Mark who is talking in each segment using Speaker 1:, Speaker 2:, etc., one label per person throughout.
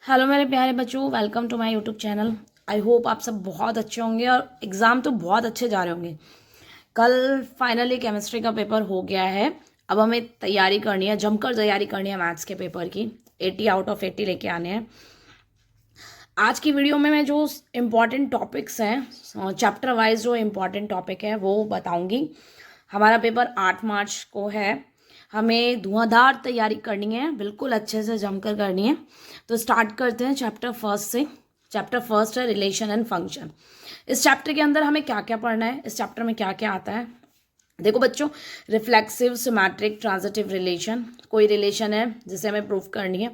Speaker 1: Hello मेरे प्यारे बच्चों, welcome to my YouTube channel. I hope आप सब बहुत अच्छे होंगे और एग्ज़ाम तो बहुत अच्छे जा रहे होंगे। कल फाइनली केमिस्ट्री का पेपर हो गया है। अब हमें तैयारी करनी है, जमकर तैयारी करनी है मैथ्स के पेपर की। 80 आउट ऑफ 80 लेके आने हैं। आज की वीडियो में मैं जो इम्पॉर्टेंट टॉपिक्स हैं, चैप्टर वाइज जो इम्पॉर्टेंट टॉपिक है वो बताऊंगी। हमारा पेपर 8 मार्च को है। हमें धुआंधार तैयारी करनी है, बिल्कुल अच्छे से जमकर करनी है। तो स्टार्ट करते हैं चैप्टर फर्स्ट से। चैप्टर फर्स्ट है रिलेशन एंड फंक्शन। इस चैप्टर के अंदर हमें क्या क्या पढ़ना है, इस चैप्टर में क्या क्या आता है। देखो बच्चों, रिफ्लेक्सिव, सिमेट्रिक, ट्रांजिटिव रिलेशन। कोई रिलेशन है जिसे हमें प्रूफ करनी है।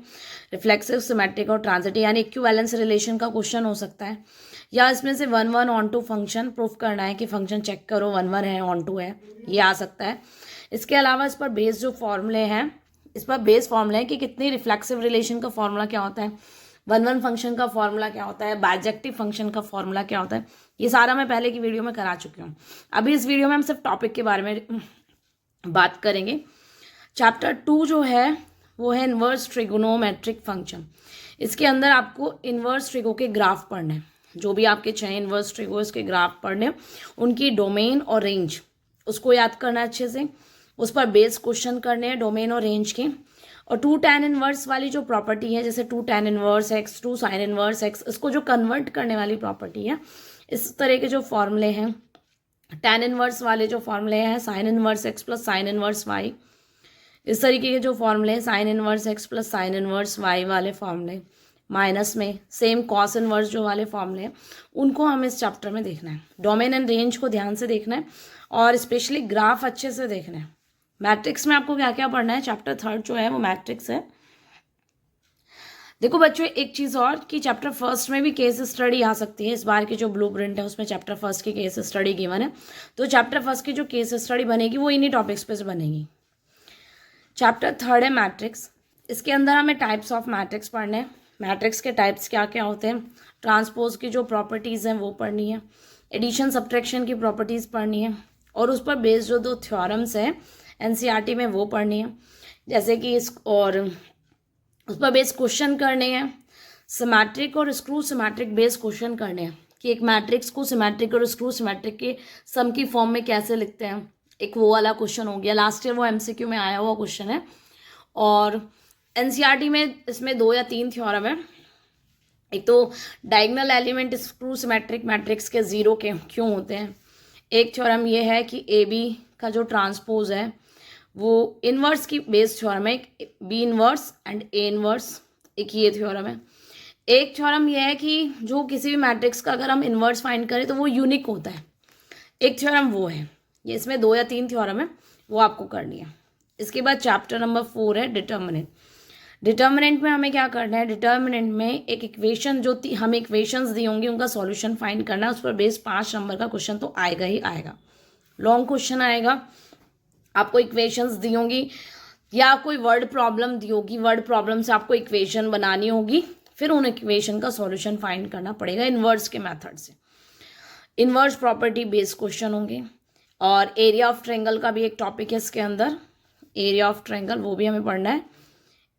Speaker 1: रिफ्लेक्सिव, सिमेट्रिक और ट्रांजिटिव यानी इक्विवेलेंस रिलेशन का क्वेश्चन हो सकता है, या इसमें से 1 1 ऑन टू फंक्शन प्रूफ करना है कि फंक्शन चेक करो 1 1 है ऑन टू है, ये आ सकता है। इसके अलावा इस पर बेस जो फॉर्मूले हैं, इस पर बेस फॉर्मूले हैं कि कितनी रिफ्लेक्सिव रिलेशन का फॉर्मूला क्या होता है, 1 1 फंक्शन का फॉर्मूला क्या होता है, बाइजेक्टिव फंक्शन का फॉर्मूला क्या होता है। ये सारा मैं पहले की वीडियो में करा चुकी हूँ। अभी इस वीडियो में हम सिर्फ टॉपिक के बारे में बात करेंगे। चैप्टर 2 जो है वो है इन्वर्स ट्रिगोनोमेट्रिक फंक्शन। इसके अंदर आपको इन्वर्स ट्रिगो के ग्राफ पढ़ने हैं। जो भी आपके चाहिए इन्वर्स ट्रिगो के ग्राफ पढ़ने, उनकी डोमेन और रेंज उसको याद करना है अच्छे से। उस पर बेस क्वेश्चन करने हैं डोमेन और रेंज के। और 2 tan इनवर्स वाली जो प्रॉपर्टी है, जैसे 2 tan inverse x, 2 sin inverse x, इसको जो कन्वर्ट करने वाली प्रॉपर्टी है, इस तरह के जो फॉर्मूले हैं, tan इनवर्स वाले जो फॉर्मूले हैं, sin inverse x plus sine inverse y, इस तरीके के जो फॉर्मूले हैं, sin inverse x plus sine inverse y वाले फॉर्मूले, माइनस में सेम कॉस इनवर्स जो वाले फॉर्मूले हैं, उनको हमें इस चैप्टर में देखना है। डोमेन एंड रेंज को ध्यान से देखना है और स्पेशली ग्राफ अच्छे से देखना है। मैट्रिक्स में आपको क्या क्या पढ़ना है, चैप्टर 3 जो है वो मैट्रिक्स है। देखो बच्चों, एक चीज़ और कि चैप्टर फर्स्ट में भी केस स्टडी आ सकती है। इस बार की जो ब्लूप्रिंट है उसमें चैप्टर फर्स्ट की केस स्टडी गिवन है, तो चैप्टर फर्स्ट की जो केस स्टडी बनेगी वो इन्हीं टॉपिक्स पे से बनेगी। चैप्टर 3 है मैट्रिक्स। इसके अंदर हमें टाइप्स ऑफ मैट्रिक्स पढ़ने हैं। मैट्रिक्स के टाइप्स क्या क्या होते हैं, ट्रांसपोज की जो प्रॉपर्टीज़ हैं वो पढ़नी है, एडिशन सब्ट्रैक्शन की प्रॉपर्टीज़ पढ़नी है, और उस पर बेस्ड जो 2 थ्योरम्स हैं एनसीईआरटी में वो पढ़नी है। जैसे कि और उस पर बेस्ड क्वेश्चन करने हैं, सिमेट्रिक और स्क्रू सिमेट्रिक बेस्ड क्वेश्चन करने हैं कि एक मैट्रिक्स को सिमेट्रिक और स्क्रू सिमेट्रिक के सम की फॉर्म में कैसे लिखते हैं। एक वो वाला क्वेश्चन हो गया, लास्ट ईयर वो एमसीक्यू में आया हुआ क्वेश्चन है। और एनसीईआरटी में इसमें 2 या 3 थ्योरम है। एक तो diagonal element screw symmetric matrix के 0 के क्यों होते हैं। एक थ्योरम ये है कि ए बी का जो ट्रांसपोज है वो इनवर्स की बेस्ड थ्योरम है, B inverse and A inverse, एक ये थ्योरम है। एक थ्योरम ये है कि जो किसी भी मैट्रिक्स का अगर हम इनवर्स फाइंड करें तो वो यूनिक होता है। एक थ्योरम वो है। ये इसमें 2 या 3 थ्योरम है, वो आपको करनी है। इसके बाद चैप्टर नंबर 4 है डिटर्मिनेंट। डिटर्मिनेंट में हमें क्या करना है, डिटर्मिनेंट में एक इक्वेशन जो हमें इक्वेशंस दी होंगी उनका सॉल्यूशन फाइंड करना है। उस पर बेस 5 नंबर का क्वेश्चन तो आएगा ही आएगा, लॉन्ग क्वेश्चन आएगा। आपको इक्वेशंस दी होंगी या कोई वर्ड प्रॉब्लम दी होगी, वर्ड प्रॉब्लम से आपको इक्वेशन बनानी होगी, फिर उन इक्वेशन का सॉल्यूशन फाइंड करना पड़ेगा इन्वर्स के मेथड से। इन्वर्स प्रॉपर्टी बेस्ड क्वेश्चन होंगे। और एरिया ऑफ ट्रायंगल का भी एक टॉपिक है इसके अंदर, एरिया ऑफ ट्रायंगल वो भी हमें पढ़ना है।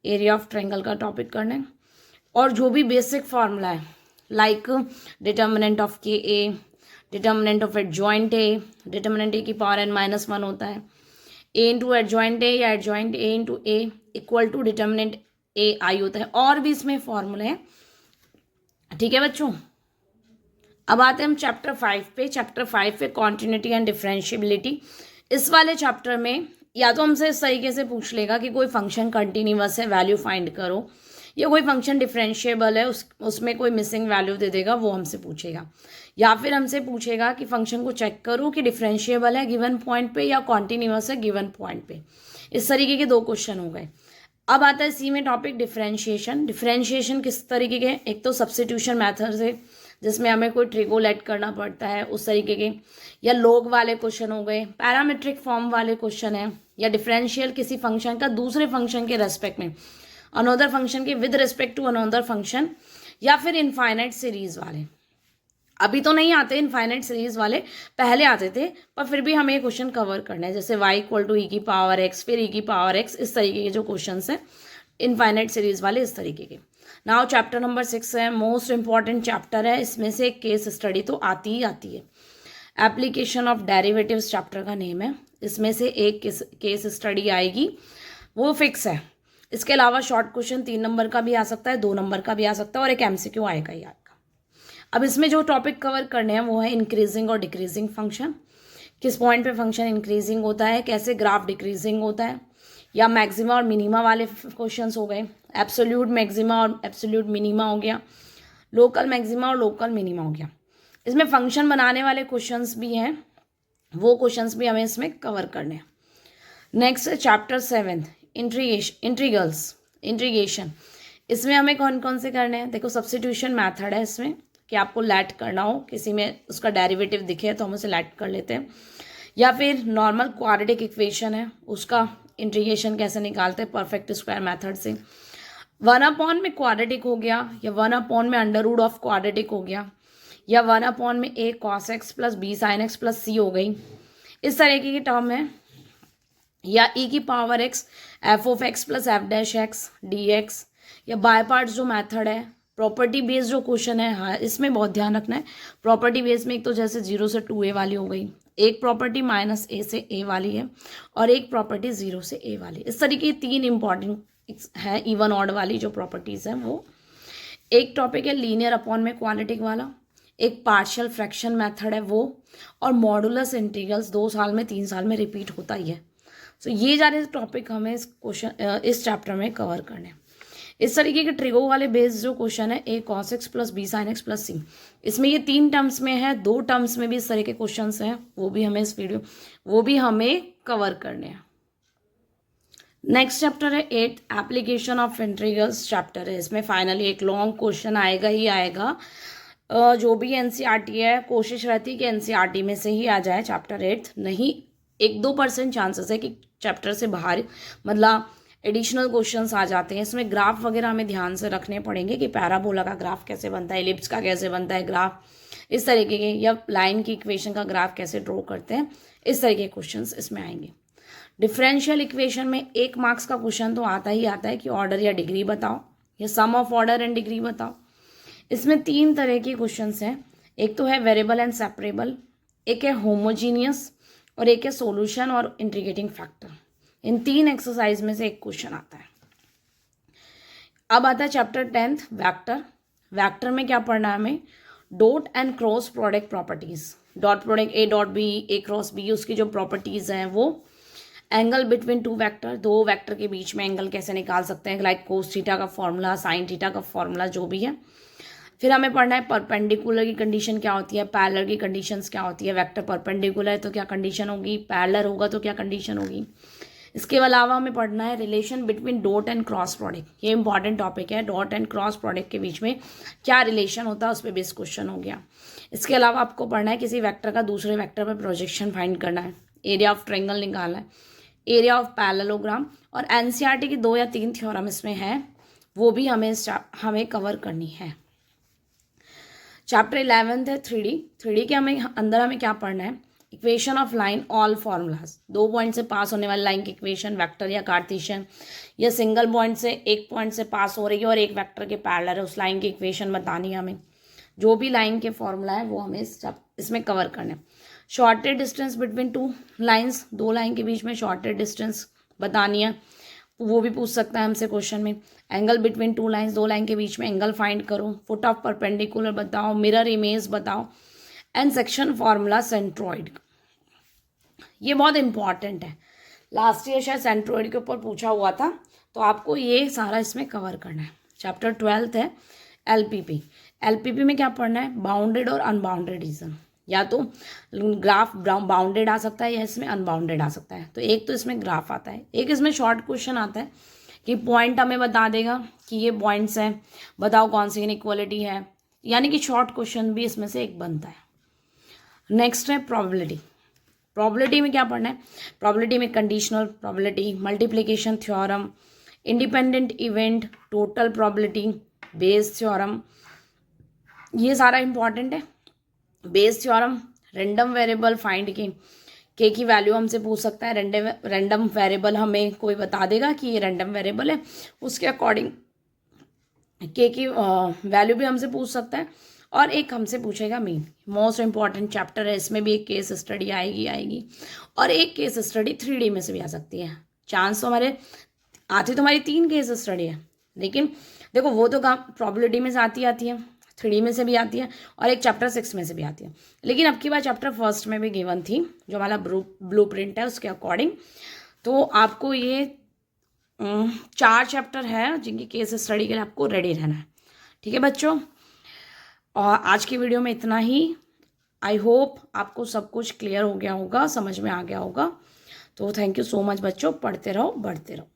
Speaker 1: एरिया ऑफ ट्रायंगल का टॉपिक करना है। और जो भी बेसिक फार्मूला है like determinant of K A, determinant of adjoint A, determinant A की पावर n-1 होता है, ए इंटू एडजॉइंट ए या adjoint A into A equal to determinant A I होता है। और भी इसमें फॉर्मूले हैं, ठीक है बच्चों। अब आते हैं हम चैप्टर 5 पे। चैप्टर 5 पे कॉन्टिन्यूटी एंड डिफरेंशिएबिलिटी। इस वाले चैप्टर में या तो हमसे इस तरीके से पूछ लेगा कि कोई फंक्शन कंटिन्यूअस है वैल्यू फाइंड करो, या कोई फंक्शन डिफरेंशिएबल है उसमें कोई मिसिंग वैल्यू दे देगा, वो हमसे पूछेगा। या फिर हमसे पूछेगा कि फंक्शन को चेक करो कि डिफरेंशिएबल है गिवन पॉइंट पे या कॉन्टिन्यूअस है गिवन पॉइंट पे। इस तरीके के 2 क्वेश्चन हो गए। अब आता है इसी में टॉपिक डिफरेंशिएशन। डिफरेंशिएशन किस तरीके के, एक तो सब्स्टिट्यूशन मेथड से जिसमें हमें कोई ट्रिगो ऐड करना पड़ता है उस तरीके के, या लोग वाले क्वेश्चन हो गए, पैरामीट्रिक फॉर्म वाले क्वेश्चन है, या डिफरेंशियल किसी फंक्शन का दूसरे फंक्शन के रेस्पेक्ट में, अनदर फंक्शन के with respect to another function, या फिर इनफाइनाइट सीरीज वाले। अभी तो नहीं आते इनफाइनाइट सीरीज वाले, पहले आते थे, पर फिर भी हमें ये क्वेश्चन कवर करना है। जैसे y इक्वल टू ई की पावर एक्स, फिर ई की पावर एक्स, इस तरीके के जो क्वेश्चन है इनफाइनाइट सीरीज वाले, इस तरीके के। नाउ चैप्टर नंबर 6 है, मोस्ट इंपॉर्टेंट चैप्टर है, इसमें से एक केस स्टडी तो आती ही आती है। एप्लीकेशन ऑफ डेरिवेटिव्स चैप्टर का नेम है, इसमें से एक केस स्टडी आएगी, वो फिक्स है। इसके अलावा शॉर्ट क्वेश्चन 3 नंबर का भी आ सकता है, 2 नंबर का भी आ सकता है और एक MCQ आएगा ही आएगा। अब इसमें जो टॉपिक कवर करने हैं वो है इंक्रीजिंग और डिक्रीजिंग फंक्शन। किस पॉइंट पे फंक्शन इंक्रीजिंग होता है, कैसे ग्राफ डिक्रीजिंग होता है, या मैक्सिमा और मिनिमा वाले क्वेश्चंस हो गए, एब्सोल्यूट मैक्सिमा और एब्सोल्यूट मिनिमा हो गया, लोकल मैक्सिमा और लोकल मिनिमा हो गया। इसमें फंक्शन बनाने वाले क्वेश्चंस भी हैं, वो क्वेश्चंस भी हमें इसमें कवर करने हैं। नेक्स्ट है चैप्टर 7 इंट्रीगेशन। इसमें हमें कौन कौन से करने हैं, देखो सब्स्टिट्यूशन मैथड है इसमें कि आपको लेट करना हो, किसी में उसका डेरिवेटिव दिखे तो हम उसे लेट कर लेते हैं, या फिर नॉर्मल क्वाड्रेटिक इक्वेशन है उसका इंटीग्रेशन कैसे निकालते हैं परफेक्ट स्क्वायर मेथड से। 1/में क्वाड्रेटिक हो गया, या 1/में अंडर रूट ऑफ क्वाड्रेटिक हो गया, या 1/में a cos x plus b sin x plus c हो गई, इस तरीके की टर्म है। या e की power x f of x plus f dash x dx, या बाय पार्ट्स जो मेथड है, प्रॉपर्टी बेस्ड जो क्वेश्चन है, हाँ इसमें बहुत ध्यान रखना है। प्रॉपर्टी बेस्ड में एक तो जैसे 0 से 2a वाली हो गई, एक प्रॉपर्टी -a से a वाली है, और एक प्रॉपर्टी 0 से a वाली। इस तरीके की 3 इंपॉर्टेंट है इवन ऑड वाली जो प्रॉपर्टीज़ हैं वो। एक टॉपिक है लीनियर अपॉन में क्वालिटिक वाला, एक पार्शियल फ्रैक्शन मेथड है वो, और मॉडुलस इंटीग्रल्स 2 साल में 3 साल में रिपीट होता ही है। तो ये सारे टॉपिक हमें इस चैप्टर में कवर करने हैं। इस तरीके के ट्रिगो वाले बेस्ड जो क्वेश्चन है a cos x plus b sin x plus c, इसमें ये 3 टर्म्स में है, 2 टर्म्स में भी इस तरह के क्वेश्चंस हैं, वो भी हमें कवर करने हैं। नेक्स्ट चैप्टर है 8 एप्लीकेशन ऑफ इंटीग्रल्स चैप्टर है। इसमें फाइनली एक लॉन्ग क्वेश्चन आएगा ही आएगा। जो भी NCERT है कोशिश रहती है कि NCERT में से ही आ जाए चैप्टर 8, नहीं 1-2% चांसेस है कि चैप्टर से बाहर मतलब एडिशनल क्वेश्चंस आ जाते हैं। इसमें ग्राफ वगैरह हमें ध्यान से रखने पड़ेंगे कि पैराबोला का ग्राफ कैसे बनता है, एलिप्स का कैसे बनता है ग्राफ, इस तरीके के, या लाइन की इक्वेशन का ग्राफ कैसे ड्रॉ करते हैं, इस तरीके के क्वेश्चंस इसमें आएंगे। डिफरेंशियल इक्वेशन में 1 मार्क्स का क्वेश्चन तो आता ही आता है कि ऑर्डर या डिग्री बताओ, या सम ऑफ ऑर्डर एंड डिग्री बताओ। इसमें 3 तरह के क्वेश्चन हैं, एक तो है वेरिएबल एंड सेपरेबल, एक है होमोजीनियस, और एक है सोल्यूशन और इंटीग्रेटिंग फैक्टर। इन 3 एक्सरसाइज में से एक क्वेश्चन आता है। अब आता है चैप्टर 10 वेक्टर। वेक्टर में क्या पढ़ना है हमें, dot and cross product properties. Dot product a dot b, a cross b, उसकी जो प्रॉपर्टीज हैं वो, एंगल बिटवीन 2 वेक्टर, 2 वेक्टर के बीच में एंगल कैसे निकाल सकते हैं, लाइक कोस थीटा का फॉर्मूला, साइन थीटा का फॉर्मूला, जो भी है। फिर हमें पढ़ना है परपेंडिकुलर की कंडीशन क्या होती है, पैरेलल की कंडीशंस क्या होती है। वेक्टर परपेंडिकुलर है तो क्या कंडीशन होगी, पैरेलल होगा तो क्या कंडीशन होगी। इसके अलावा हमें पढ़ना है relation between dot and cross product. ये इंपॉर्टेंट टॉपिक है, डॉट एंड क्रॉस प्रोडक्ट के बीच में क्या रिलेशन होता है, उस पर बेस्ड क्वेश्चन हो गया। इसके अलावा आपको पढ़ना है किसी वेक्टर का दूसरे वेक्टर पर प्रोजेक्शन फाइंड करना है, एरिया ऑफ ट्रायंगल निकालना है, एरिया ऑफ पैरेललोग्राम, और NCERT की 2 या 3 थ्योरम इसमें है, वो भी हमें कवर करनी है। चैप्टर 11 है 3D के अंदर हमें क्या पढ़ना है, equation of line all formulas. 2 point से पास होने वाली लाइन की इक्वेशन, वेक्टर या कार्टेशियन, या सिंगल पॉइंट से एक पॉइंट से पास हो रही है और एक वेक्टर के पैरेलल है, उस लाइन की इक्वेशन बतानी है हमें। जो भी लाइन के फॉर्मूला है वो हमें इसमें कवर करना है। Shorted distance between 2 lines, 2 line के बीच में शॉर्टेड डिस्टेंस बतानी है, वो भी पूछ सकता है हमसे क्वेश्चन में। एंगल बिटवीन 2 लाइन्स, 2 लाइन के बीच में एंगल फाइंड करो, फुट ऑफ परपेंडिकुलर बताओ, मिरर इमेज बताओ, एंड सेक्शन फॉर्मूला सेंट्रॉइड। ये बहुत इंपॉर्टेंट है, लास्ट ईयर शायद सेंट्रॉइड के ऊपर पूछा हुआ था, तो आपको ये सारा इसमें कवर करना है। चैप्टर 12 है LPP में क्या पढ़ना है, बाउंडेड और अनबाउंडेड रीजन। या तो ग्राफ बाउंडेड आ सकता है या इसमें अनबाउंडेड आ सकता है। तो एक तो इसमें ग्राफ आता है, एक इसमें शॉर्ट क्वेश्चन आता है कि पॉइंट हमें बता देगा कि ये पॉइंट्स हैं, बताओ कौन सी इनइक्वालिटी है, यानी कि शॉर्ट क्वेश्चन भी इसमें से एक बनता है। नेक्स्ट है प्रोबेबिलिटी में क्या पढ़ना है, प्रोबेबिलिटी में conditional probability, multiplication theorem, independent event, total probability, Bayes theorem, ये सारा इंपॉर्टेंट है। Bayes theorem, random variable find की वैल्यू हमसे पूछ सकता है, रैंडम वेरिएबल हमें कोई बता देगा कि ये रैंडम वेरिएबल है, उसके अकॉर्डिंग के की वैल्यू भी हमसे पूछ सकता है, और एक हमसे पूछेगा मीन। मोस्ट इंपॉर्टेंट चैप्टर है, इसमें भी एक केस स्टडी आएगी, और एक केस स्टडी 3D में से भी आ सकती है। चांस तो हमारे आती तो हमारी 3 केस स्टडी है, लेकिन देखो वो तो काम प्रॉबिलिटी में से आती है, 3D में से भी आती है, और एक चैप्टर 6 में से भी आती है। लेकिन अब की बार चैप्टर फर्स्ट में भी गिवन थी, जो हमारा ब्लू प्रिंट है उसके अकॉर्डिंग। तो आपको ये 4 चैप्टर है जिनकी केस स्टडी के लिए आपको रेडी रहना है। ठीक है बच्चों, और आज की वीडियो में इतना ही। आई होप आपको सब कुछ क्लियर हो गया होगा, समझ में आ गया होगा। तो थैंक यू सो मच बच्चों, पढ़ते रहो बढ़ते रहो।